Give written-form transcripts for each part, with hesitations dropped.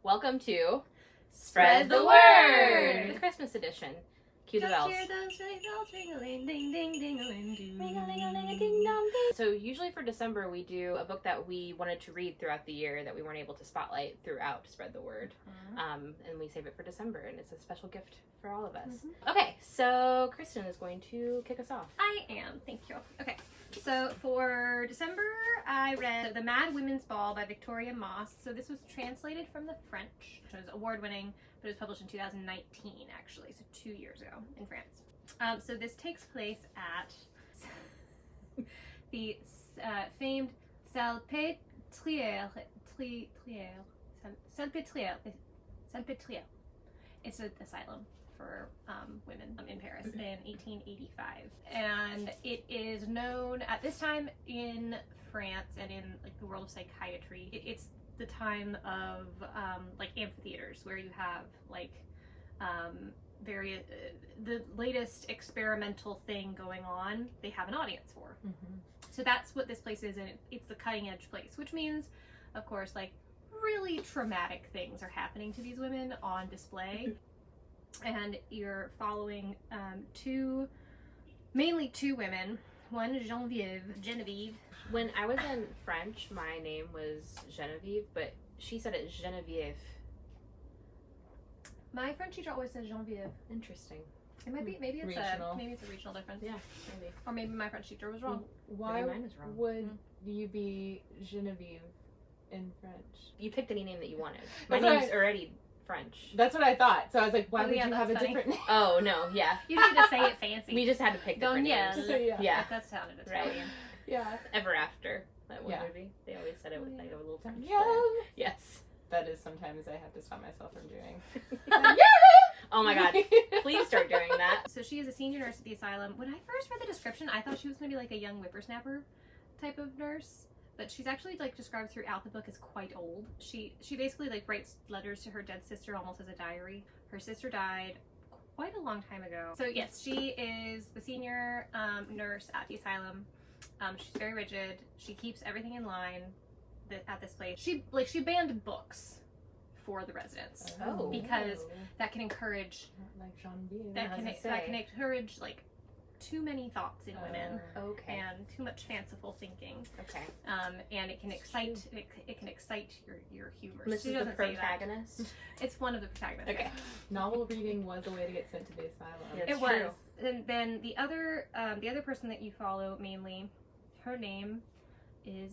Welcome to Spread the Word! The Christmas edition. Cue the bells. Hear those bells ring-a-ling, ding, ding, ding-a-ling, ding. Ring-a-ling-a-ling, ding-dong, ding. So usually for December we do a book that we wanted to read throughout the year that we weren't able to spotlight throughout Spread the Word. And we save it for December, and it's a special gift for all of us. Okay, so Christen is going to kick us off. I am, thank you. Okay, so for December, I read The Mad Women's Ball by Victoria Moss. So this was translated from the French, which was award-winning, but it was published in 2019, actually, so 2 years ago in France. So this takes place at the famed Salpêtrière. It's an asylum for women in Paris in 1885. And it is known at this time in France and in like the world of psychiatry. It's the time of like amphitheaters where you have like various the latest experimental thing going on, they have an audience for. So that's what this place is, and it's the cutting edge place, which means, of course, like really traumatic things are happening to these women on display. And you're following mainly two women. One, Genevieve. When I was in French, my name was Genevieve, but she said it Genevieve. My French teacher always says Genevieve. Interesting. It might be, maybe it's a regional difference. Yeah, maybe. Or maybe my French teacher was wrong. Why Maybe mine was wrong. would you be Genevieve in French? You picked any name that you wanted. My That's name's already French. That's what I thought. So I was like, why would you have a funny. different name? Oh, no, yeah. You need to say it fancy. We just had to pick different Danielle. names. Yeah. That sounded Right. Italian. Yeah. Ever After, that one Yeah. movie. They always said it with like a little French Danielle. slur. Yes. That is sometimes I have to stop myself from doing. Oh my god. Please start doing that. So she is a senior nurse at the asylum. When I first read the description, I thought she was going to be like a young whippersnapper type of nurse. But she's actually like described throughout the book as quite old. She basically like writes letters to her dead sister almost as a diary. Her sister died quite a long time ago. So yes, she is the senior nurse at the asylum. She's very rigid. She keeps everything in line at this place. She banned books for the residents because that can encourage Like Genevieve. that can encourage like too many thoughts in women. Okay. And too much fanciful thinking. Okay. And it can excite your humor. This She is the doesn't say that. protagonist. It's one of the protagonists. Okay. Novel reading was a way to get sent to the asylum. Yeah. It That's was. And then the other person that you follow mainly, her name is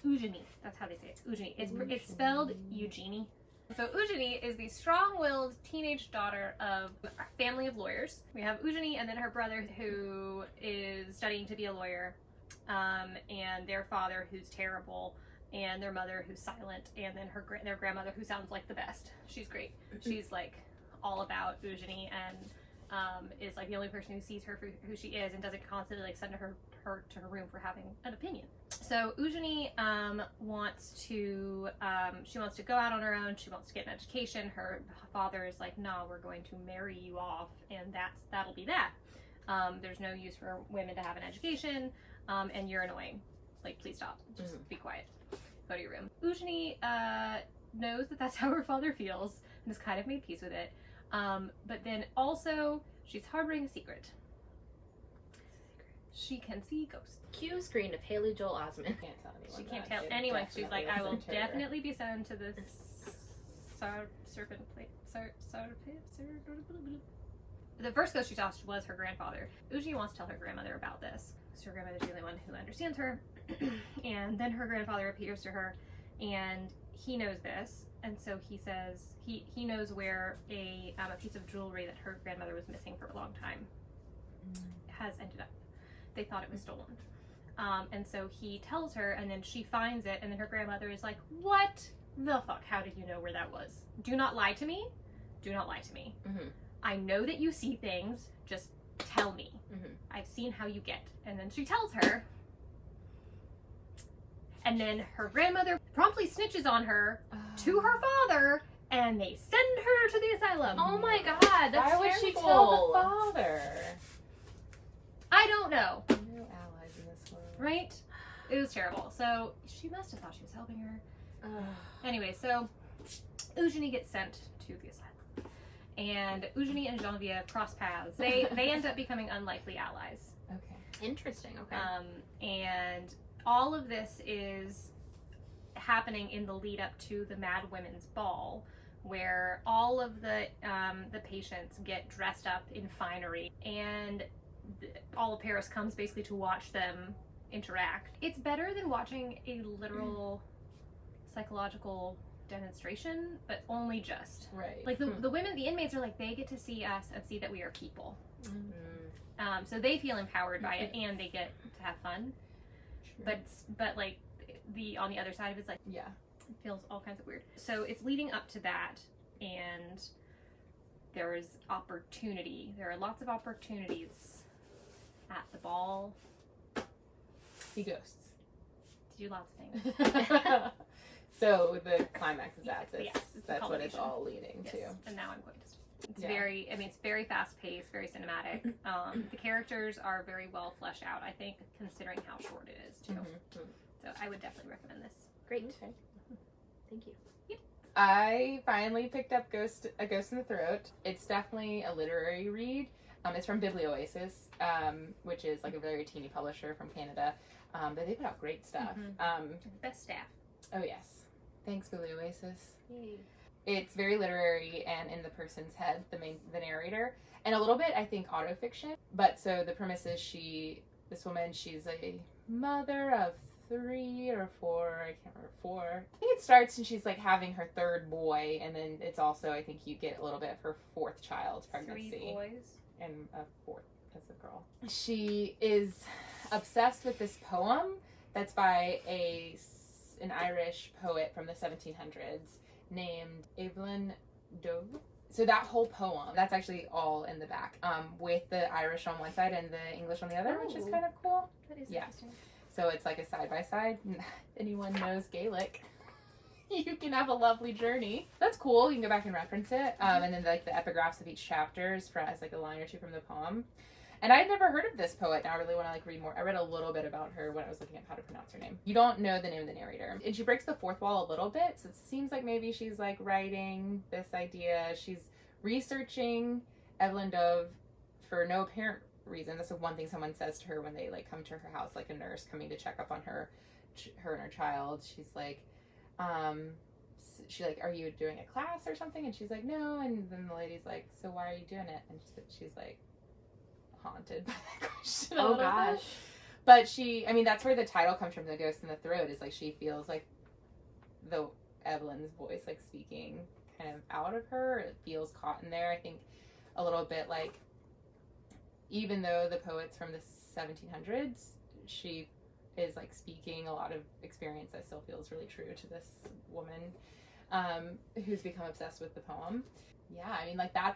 Eugenie. That's how they say it. Eugenie. It's spelled Eugenie. So Eugenie is the strong-willed teenage daughter of a family of lawyers. We have Eugenie and then her brother who is studying to be a lawyer, and their father who's terrible, and their mother who's silent, and then their grandmother who sounds like the best. She's great. She's like all about Eugenie and is like the only person who sees her for who she is and doesn't constantly like send her to her room for having an opinion. So Eugenie wants to go out on her own. She wants to get an education. Her father is like, no, we're going to marry you off, and that'll be that. There's no use for women to have an education, and you're annoying. Like, please stop. Just be quiet. Go to your room. Eugenie knows that that's how her father feels and has kind of made peace with it. But then also, she's harboring a secret. She can see ghosts. Cue screen of Haley Joel Osment. Can't tell anyone. She can't that. tell It anyone. She's definitely like, I will sent her. definitely be sent to the serpent plate. The first ghost she saw was her grandfather. Eugenie wants to tell her grandmother about this. So her grandmother's the only one who understands her. And then her grandfather appears to her, and he knows this. And so he says he knows where a piece of jewelry that her grandmother was missing for a long time has ended up. They thought it was stolen. And so he tells her, and then she finds it, and then her grandmother is like, what the fuck? How did you know where that was? Do not lie to me. Do not lie to me. I know that you see things. Just tell me. I've seen how you get. And then she tells her, and then her grandmother promptly snitches on her to her father, and they send her to the asylum. Oh my god, that's Why would terrible. she tell the father? I don't know. No allies in this world. Right? It was terrible. So she must have thought she was helping her. Anyway, so Eugenie gets sent to the asylum. And Eugenie and Genevieve cross paths. They end up becoming unlikely allies. Okay. Interesting. Okay. And all of this is happening in the lead up to the Mad Women's Ball, where all of the patients get dressed up in finery, and all of Paris comes basically to watch them interact. It's better than watching a literal psychological demonstration, but only just. Right. Like the women, the inmates are like, they get to see us and see that we are people. Mm-hmm. So they feel empowered by it, and they get to have fun. True. But like on the other side of it's like, yeah, it feels all kinds of weird. So it's leading up to that, and there is opportunity. There are lots of opportunities at the ball. See ghosts. To do lots of things. So the climax is at this. Yes, it's That's what it's culmination. all leading Yes. to. And now I'm going to. It's Yeah. it's very fast paced, very cinematic. The characters are very well fleshed out, I think, considering how short it is too. Mm-hmm. So I would definitely recommend this. Great. Okay. Thank you. I finally picked up A Ghost in the Throat. It's definitely a literary read. It's from Biblioasis, which is like a very teeny publisher from Canada. But they put out great stuff. Best staff. Oh yes. Thanks, Biblioasis. Yay. It's very literary and in the person's head, the narrator. And a little bit, I think, autofiction. But so the premise is this woman, she's a mother of 3 or 4, I can't remember, 4. I think it starts and she's like having her 3rd boy, and then it's also, I think you get a little bit of her 4th child's pregnancy. 3 boys. And a 4th as a girl. She is obsessed with this poem that's by an Irish poet from the 1700s named Evelyn Dove. So that whole poem, that's actually all in the back, with the Irish on one side and the English on the other, which is kind of cool. That is Yeah. interesting. So it's like a side-by-side. Anyone knows Gaelic, you can have a lovely journey. That's cool. You can go back and reference it. And then like the epigraphs of each chapter is as like a line or two from the poem. And I'd never heard of this poet, and I really want to like read more. I read a little bit about her when I was looking up how to pronounce her name. You don't know the name of the narrator. And she breaks the fourth wall a little bit, so it seems like maybe she's like writing this idea. She's researching Evelyn Dove for no apparent reason. This is one thing someone says to her when they like come to her house, like a nurse coming to check up on her and her child. She's like, are you doing a class or something? And she's like, no. And then the lady's like, so why are you doing it? And she's like, haunted by that question. Oh gosh. But that's where the title comes from, The Ghost in the Throat, is like she feels like Evelyn's voice like speaking kind of out of her. It feels caught in there. I think a little bit like, even though the poet's from the 1700s, she is like speaking a lot of experience that still feels really true to this woman who's become obsessed with the poem. Yeah, I mean, like that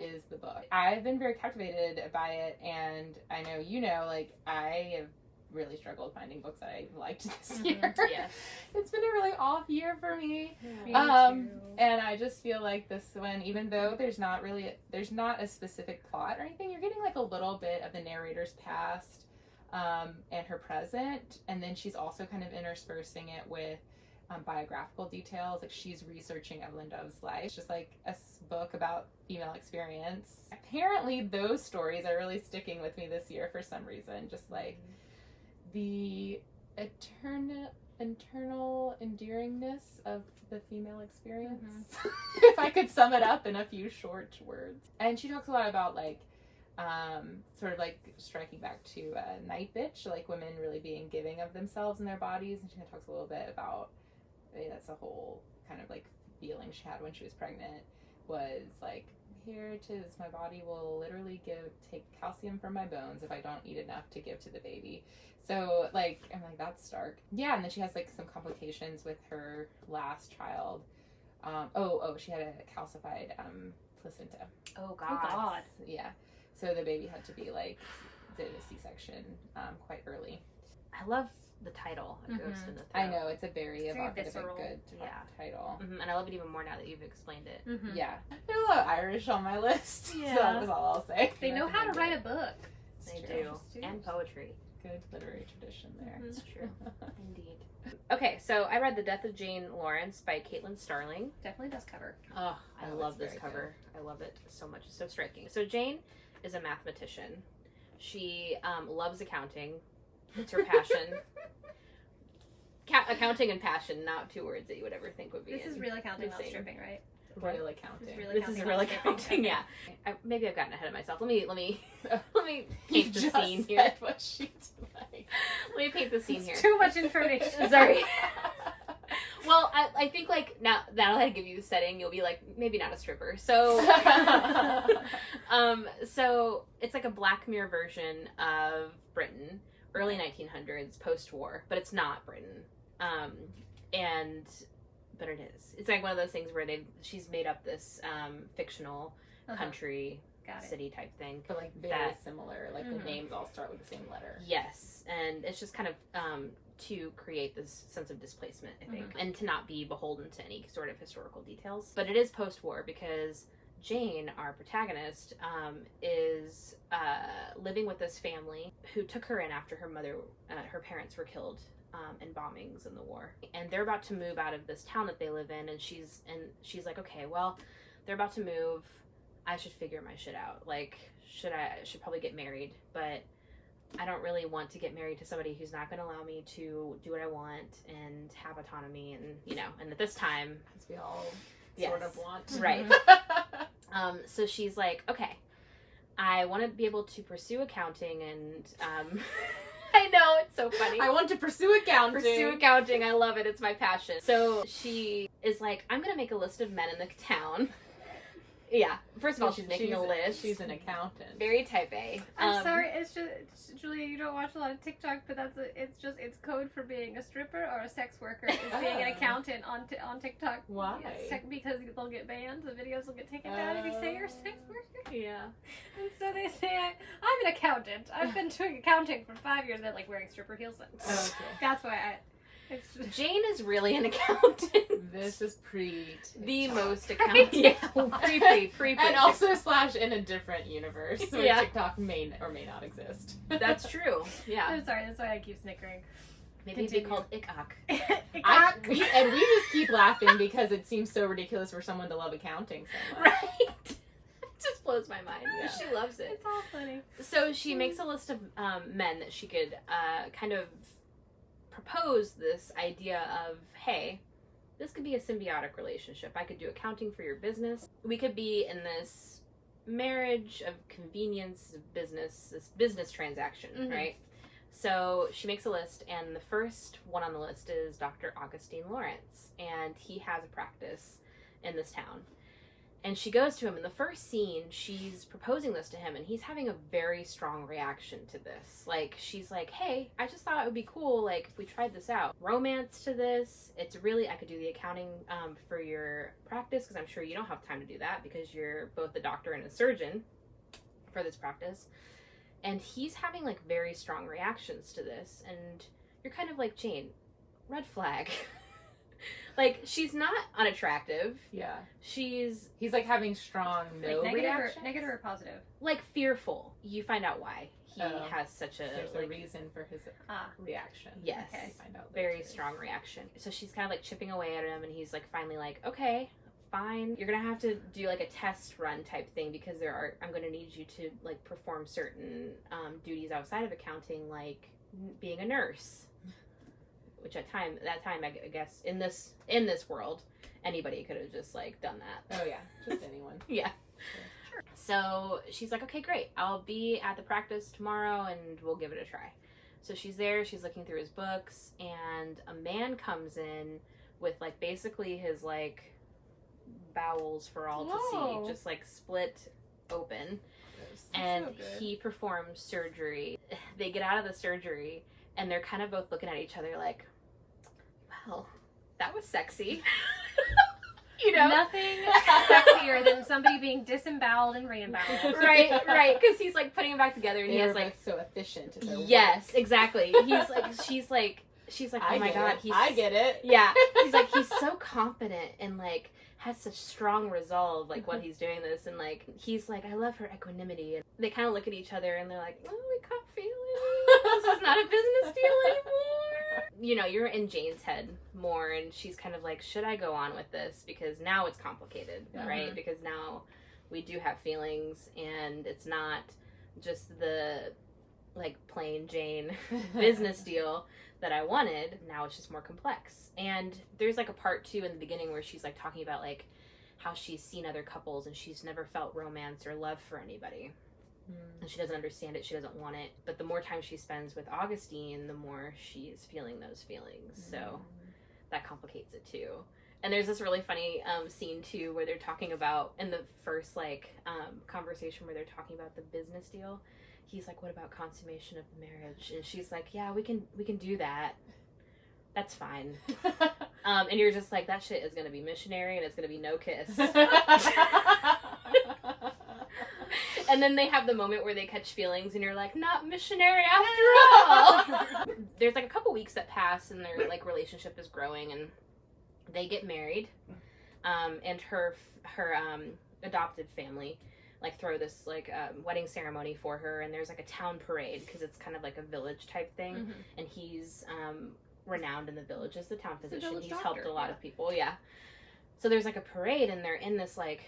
is the book. I've been very captivated by it, and I know, like, I have really struggled finding books that I liked this year. Yes. It's been a really off year for me. Yeah. Me too. And I just feel like this one, even though there's not a specific plot or anything, you're getting like a little bit of the narrator's past and her present, and then she's also kind of interspersing it with biographical details. Like, she's researching Evelyn Dove's life. It's just like a book about female experience. Apparently those stories are really sticking with me this year for some reason. Just like the internal endearingness of the female experience. If I could sum it up in a few short words. And she talks a lot about like sort of like striking back to Night Bitch, like women really being giving of themselves and their bodies. And she kind of talks a little bit about, that's a whole kind of like feeling she had when she was pregnant, was like, here it is, my body will literally take calcium from my bones if I don't eat enough to give to the baby. So like, I'm like, that's stark. Yeah. And then she has like some complications with her last child. She had a calcified placenta. Oh God. Oh God. Yeah. So the baby had to be like, did a C-section quite early. I love the title, A Ghost in the Throat. I know, it's a very evocative and visceral. good title. Mm-hmm. And I love it even more now that you've explained it. Mm-hmm. Yeah. There's a lot of Irish on my list. Yeah. So that's all I'll say. They know how to write a book. They It's true. do. And poetry. good literary tradition there. It's true. Indeed. Okay, so I read The Death of Jane Lawrence by Caitlin Starling. Definitely does cover. Oh, I love it's this very cover. I love it so much. It's so striking. So Jane is a mathematician. She loves accounting. It's her passion. Accounting and passion, not two words that you would ever think would be. This is real accounting, not same. stripping, right? Royal accounting. This is real accounting. Yeah. Maybe I've gotten ahead of myself. Let me paint the scene here. Said what she like. Let me paint the scene here. Too much information. Sorry. Well, I think like now that I give you the setting, you'll be like maybe not a stripper. So, so it's like a Black Mirror version of Britain, early 1900s, post-war, but it's not Britain. But it is. It's like one of those things where she's made up this fictional country city type thing. But like very similar. Like the names all start with the same letter. Yes. And it's just kind of to create this sense of displacement, I think. And to not be beholden to any sort of historical details. But it is post-war because Jane, our protagonist, is living with this family who took her in after her parents were killed in bombings in the war, and they're about to move out of this town that they live in, and she's like, okay, well, they're about to move. I should figure my shit out. Like, I should probably get married, but I don't really want to get married to somebody who's not going to allow me to do what I want and have autonomy, and and at this time, as we all sort of want, right? So she's like, okay, I want to be able to pursue accounting and I know, it's so funny. I want to pursue accounting. I love it. It's my passion. So she is like, I'm going to make a list of men in the town. Yeah. First of all, she's making a list. She's an accountant. Very type A. I'm sorry, it's just, Julia, you don't watch a lot of TikTok, but it's code for being a stripper or a sex worker is being an accountant on TikTok. Why? Yes, because they'll get banned. The videos will get taken down if you say you're a sex worker. Yeah. And so they say, I'm an accountant. I've been doing accounting for 5 years. They're like wearing stripper heels. Okay. That's why Jane is really an accountant. This is the most accountant. Yeah. pre. And also / in a different universe where TikTok may or may not exist. That's true. Yeah. I'm sorry. That's why I keep snickering. Maybe it'd be called Ick-Ock. We just keep laughing because it seems so ridiculous for someone to love accounting so much. Right. It just blows my mind. Yeah. She loves it. It's all funny. So she makes a list of men that she could kind of propose this idea of, hey, this could be a symbiotic relationship. I could do accounting for your business. We could be in this marriage of convenience of business, this business transaction, right? So she makes a list, and the first one on the list is Dr. Augustine Lawrence, and he has a practice in this town. And she goes to him in the first scene, she's proposing this to him, and he's having a very strong reaction to this. Like, she's like, hey, I just thought it would be cool, like, if we tried this out. Romance to this. It's really, I could do the accounting for your practice, because I'm sure you don't have time to do that, because you're both a doctor and a surgeon for this practice. And he's having, like, very strong reactions to this, and you're kind of like, Jane, red flag. Like, she's not unattractive. Yeah. He's like having strong reactions. Negative or positive? Like, fearful. You find out why he has such a... There's a reason for his reaction. Yes. Okay. Find out very strong reaction. So she's kind of, like, chipping away at him, and he's, like, finally like, okay, fine. You're gonna have to do, like, a test run type thing, because I'm gonna need you to, like, perform certain duties outside of accounting, like being a nurse. Which that time, I guess, in this world, anybody could have just, like, done that. Oh, yeah. Just anyone. Yeah. Sure. So she's like, okay, great. I'll be at the practice tomorrow, and we'll give it a try. So she's there. She's looking through his books, and a man comes in with, like, basically his, like, bowels for all to see. Just, like, split open. And he performs surgery. They get out of the surgery, and they're kind of both looking at each other like, well, that was sexy. You know? Nothing sexier than somebody being disemboweled and reemboweled. Right. Because he's, like, putting them back together, and he has, like... so efficient. Yes, exactly. She's like, she's like, oh my God, I get it. Yeah. He's like, he's so confident and like has such strong resolve, like what he's doing this, and like he's like, I love her equanimity. And they kind of look at each other and they're like, oh, we caught feelings. This is not a business deal anymore. You know, you're in Jane's head more, and she's kind of like, should I go on with this? Because now it's complicated, right? Because now we do have feelings, and it's not just the like plain Jane business deal that I wanted. Now it's just more complex. And there's like a part 2 in the beginning where she's like talking about like how she's seen other couples and she's never felt romance or love for anybody. And she doesn't understand it, she doesn't want it. But the more time she spends with Augustine, the more she's feeling those feelings. So that complicates it too. And there's this really funny scene too where they're talking about, in the first like conversation where they're talking about the business deal, he's like, what about consummation of the marriage? And she's like, yeah, we can do that. That's fine. And you're just like, that shit is going to be missionary and it's going to be no kiss. And then they have the moment where they catch feelings and you're like, not missionary after all. There's like a couple weeks that pass and their like relationship is growing and they get married. And her adopted family like throw this like wedding ceremony for her, and there's like a town parade because it's kind of like a village type thing. And he's renowned in the village as the town physician. He's helped a lot of people. So there's like a parade and they're in this like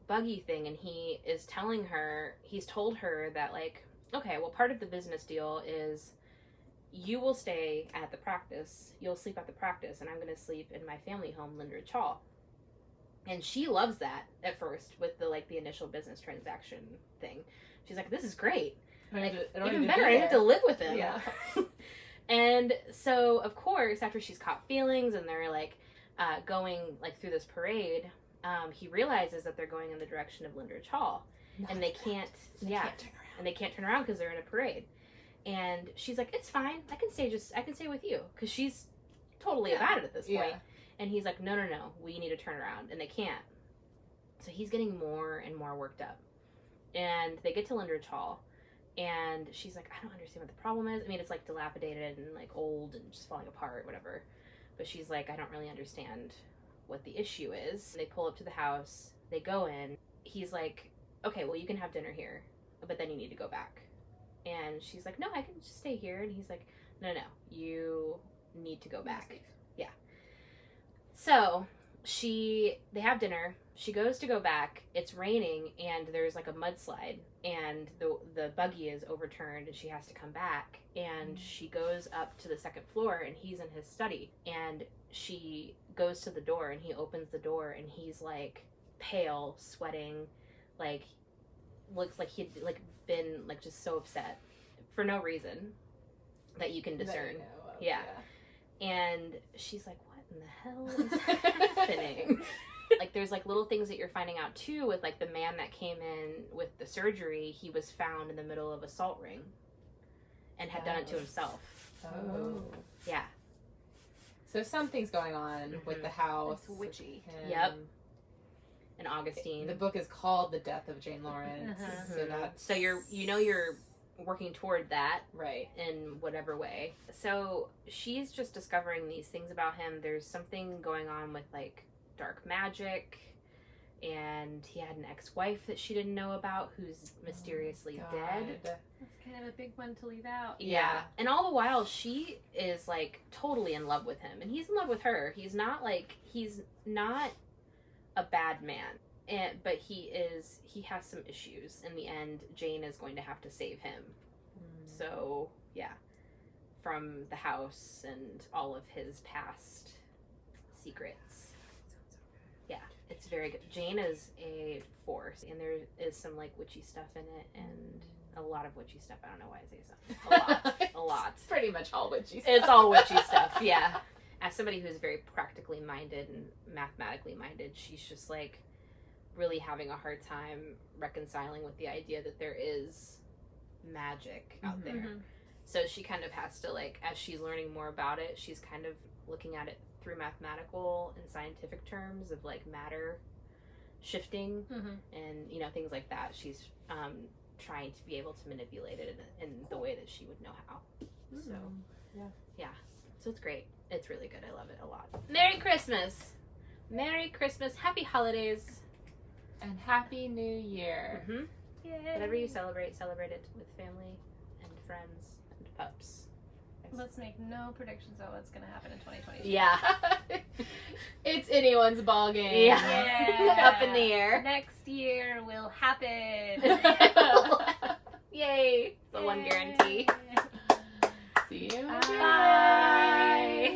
buggy thing, and he is telling her, he's told her that like, okay, well, part of the business deal is you will stay at the practice, you'll sleep at the practice, and I'm going to sleep in my family home, Lindridge Hall. And she loves that at first with the like the initial business transaction thing. She's like, this is great. Like, even better, I have to live with him. Yeah. And so, of course, after she's caught feelings and they're like going like through this parade, he realizes that they're going in the direction of Lindridge Hall. And they can't, turn around. And they can't turn around because they're in a parade. And she's like, it's fine. I can stay with you. Because she's totally about it at this point. And he's like, no, we need to turn around. And they can't. So he's getting more and more worked up. And they get to Lindridge Hall. And she's like, I don't understand what the problem is. I mean, it's like dilapidated and like old and just falling apart, whatever. But she's like, I don't really understand what the issue is. They pull up to the house. They go in. He's like, okay, well, you can have dinner here, but then you need to go back. And she's like, no, I can just stay here. And he's like, no, you need to go back. Yeah. So they have dinner. She goes to go back. It's raining and there's like a mudslide and the buggy is overturned and she has to come back. And she goes up to the second floor and he's in his study. And she goes to the door and he opens the door and he's like pale, sweating, like looks like he'd like been like just so upset for no reason that you can discern. Yeah. And she's like, what in the hell is happening? Like there's like little things that you're finding out too with like the man that came in with the surgery. He was found in the middle of a salt ring and had done it to himself. Oh. Yeah. So something's going on with the house. It's witchy. Yep. And Augustine. The book is called The Death of Jane Lawrence. So you're working toward that, right, in whatever way. So she's just discovering these things about him. There's something going on with like dark magic, and he had an ex-wife that she didn't know about who's mysteriously dead. That's kind of a big one to leave out. Yeah. And all the while she is like totally in love with him and he's in love with her. He's not a bad man, but he has some issues. In the end, Jane is going to have to save him. So yeah, from the house and all of his past secrets. Yeah, it's very good. Jane is a force, and there is some like witchy stuff in it, and a lot of witchy stuff. I don't know why I say so. A lot. It's pretty much all witchy stuff. It's all witchy stuff. Yeah. As somebody who's very practically minded and mathematically minded, she's just like really having a hard time reconciling with the idea that there is magic out there. So she kind of has to like, as she's learning more about it, she's kind of looking at it through mathematical and scientific terms of like matter shifting and things like that. She's trying to be able to manipulate it in the way that she would know how. So yeah. So it's great. It's really good. I love it a lot. Merry Christmas. Merry Christmas. Happy holidays. And Happy New Year. Mm-hmm. Yay. Whatever you celebrate it with family and friends and pups. Let's make no predictions about what's going to happen in 2022. Yeah. It's anyone's ball game. Yeah. Up in the air. Next year will happen. Yay. The one guarantee.